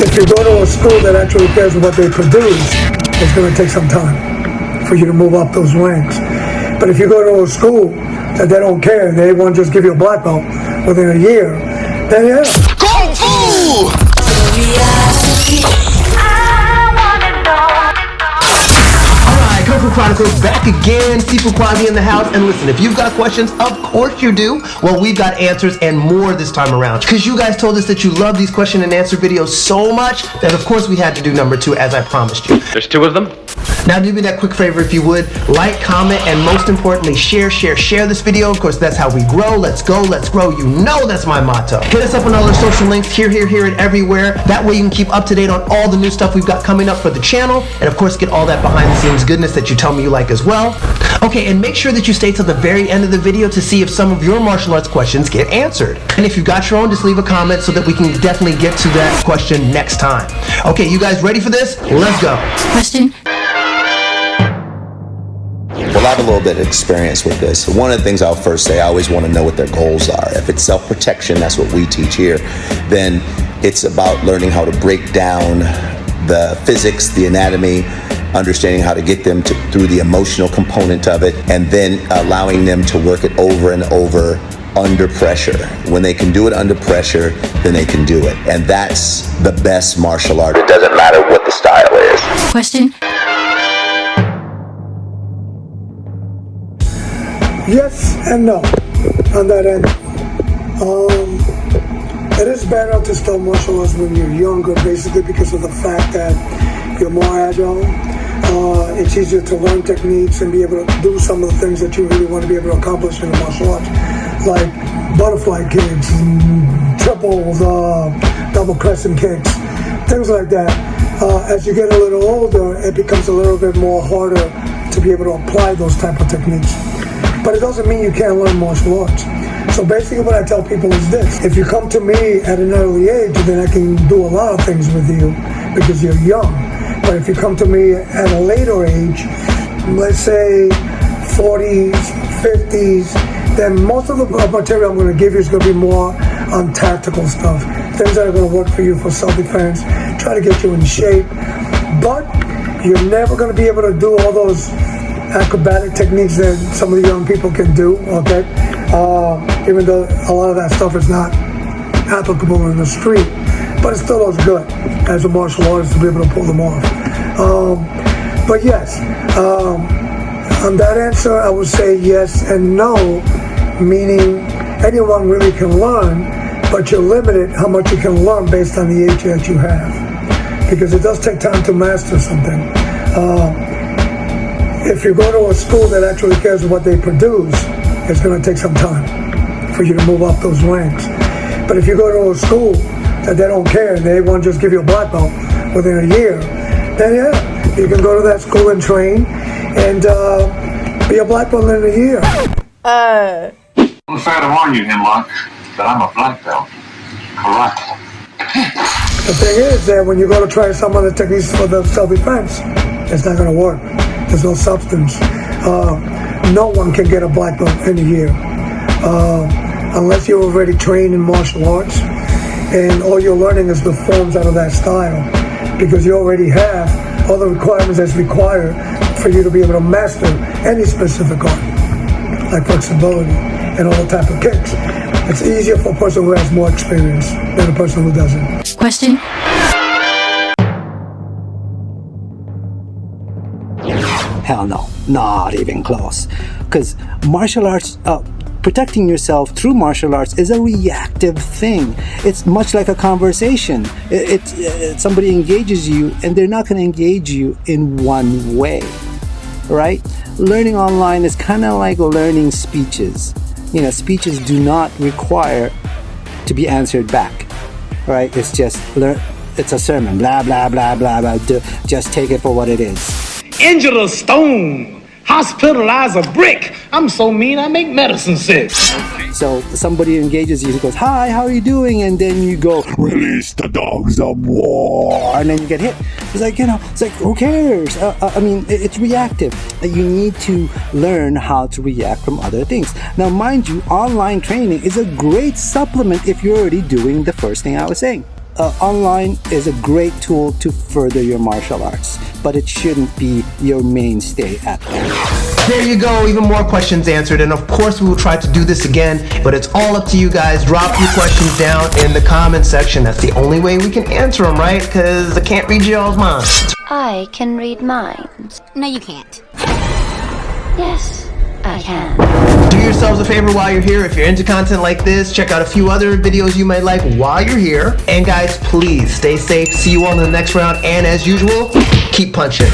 If you go to a school that actually cares what they produce, it's going to take some time for you to move up those ranks. But if you go to a school that they don't care, they want to just give you a black belt within a year, then yeah. Kung Fu! Alright, Kung Fu Chronicles back again. Sifu Quasi in the house. And listen, if you've got questions, of course you do. Well, we've got answers and more this time around. Because you guys told us that you love these question and answer videos so much that of course we had to do number 2 as I promised you. There's 2 of them? Now do me that quick favor if you would, like, comment, and most importantly, share this video. Of course, that's how we grow. Let's go, let's grow. You know that's my motto. Hit us up on all our social links here, and everywhere. That way you can keep up to date on all the new stuff we've got coming up for the channel, and of course get all that behind the scenes goodness that you tell me you like as well. Okay, and make sure that you stay till the very end of the video to see if some of your martial arts questions get answered. And if you've got your own, just leave a comment so that we can definitely get to that question next time. Okay, you guys ready for this? Let's go. Question. Well, I have a little bit of experience with this. One of the things I'll first say, I always want to know what their goals are. If it's self-protection, that's what we teach here, then it's about learning how to break down the physics, the anatomy, understanding how to get them through the emotional component of it, and then allowing them to work it over and over under pressure. When they can do it under pressure, then they can do it. And that's the best martial art. It doesn't matter what the style is. Question. Yes and no on that end. It is better to start martial arts when you're younger, basically because of the fact that you're more agile. It's easier to learn techniques and be able to do some of the things that you really want to be able to accomplish in the martial arts, like butterfly kicks, triples, double crescent kicks, things like that. As you get a little older, it becomes a little bit more harder to be able to apply those type of techniques. But it doesn't mean you can't learn martial arts. So basically what I tell people is this: if you come to me at an early age, then I can do a lot of things with you because you're young. But if you come to me at a later age, let's say 40s, 50s, then most of the material I'm going to give you is going to be more on tactical stuff. Things that are going to work for you for self-defense, try to get you in shape. But you're never going to be able to do all those acrobatic techniques that some of the young people can do, okay? Even though a lot of that stuff is not applicable in the street, but it still looks good as a martial artist to be able to pull them off. But yes, on that answer, I would say yes and no, meaning anyone really can learn, but you're limited how much you can learn based on the age that you have, because it does take time to master something. If you go to a school that actually cares what they produce, it's going to take some time for you to move up those ranks. But if you go to a school that they don't care, they want to just give you a black belt within a year, then yeah, you can go to that school and train and be a black belt in a year. I'm fair to warn you, Hemlock, that I'm a black belt. Karate. The thing is that when you go to try some of the techniques for the self-defense, it's not going to work. There's no substance. No one can get a black belt in a year unless you're already trained in martial arts and all you're learning is the forms out of that style, because you already have all the requirements that's required for you to be able to master any specific art, like flexibility and all the type of kicks. It's easier for a person who has more experience than a person who doesn't. Question. Hell no, not even close. Because martial arts, protecting yourself through martial arts is a reactive thing. It's much like a conversation. Somebody engages you and they're not going to engage you in one way, right? Learning online is kind of like learning speeches. You know, speeches do not require to be answered back, right? It's just, it's a sermon, blah, blah, blah, blah, blah. Just take it for what it is. Injured a stone, hospitalize a brick. I'm so mean I make medicine sick. So somebody engages you, goes, hi, how are you doing? And then you go, release the dogs of war. And then you get hit. It's like, who cares? I mean, it's reactive. You need to learn how to react from other things. Now, mind you, online training is a great supplement if you're already doing the first thing I was saying. online is a great tool to further your martial arts, but it shouldn't be your mainstay at all. There you go, even more questions answered, and of course we will try to do this again, but it's all up to you guys. Drop your questions down in the comment section. That's the only way we can answer them, right? Because I can't read y'all's minds. I can read minds. No, you can't. Yes, I can. Do yourselves a favor while you're here. If you're into content like this, check out a few other videos you might like while you're here. And guys, please stay safe. See you all in the next round, and as usual, keep punching.